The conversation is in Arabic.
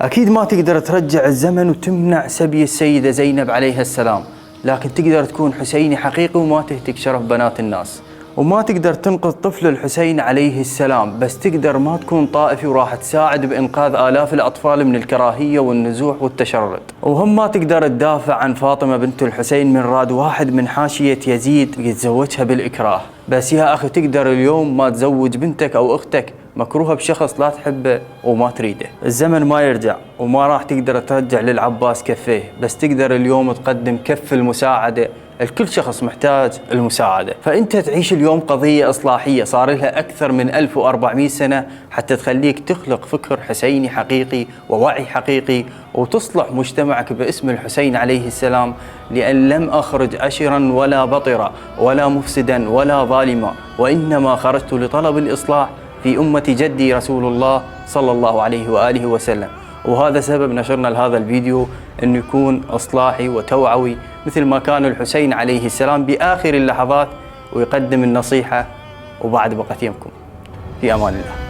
أكيد ما تقدر ترجع الزمن وتمنع سبي السيدة زينب عليها السلام، لكن تقدر تكون حسيني حقيقي وما تهتك شرف بنات الناس. وما تقدر تنقذ طفل الحسين عليه السلام، بس تقدر ما تكون طائفي وراح تساعد بإنقاذ آلاف الأطفال من الكراهية والنزوح والتشرد. وهم ما تقدر تدافع عن فاطمة بنت الحسين من راد واحد من حاشية يزيد يتزوجها بالإكراه. بس يا أخي تقدر اليوم ما تزوج بنتك أو أختك مكروهة بشخص لا تحبه وما تريده. الزمن ما يرجع وما راح تقدر ترجع للعباس كفيه، بس تقدر اليوم تقدم كف المساعدة الكل شخص محتاج المساعدة. فأنت تعيش اليوم قضية إصلاحية صار لها أكثر من 1400 سنة حتى تخليك تخلق فكر حسيني حقيقي ووعي حقيقي وتصلح مجتمعك باسم الحسين عليه السلام، لأن لم أخرج أشرا ولا بطرا ولا مفسدا ولا ظالما، وإنما خرجت لطلب الإصلاح في أمة جدي رسول الله صلى الله عليه وآله وسلم. وهذا سبب نشرنا لهذا الفيديو أنه يكون إصلاحي وتوعوي مثل ما كان الحسين عليه السلام بآخر اللحظات ويقدم النصيحة. وبعد بقيت يمكم في أمان الله.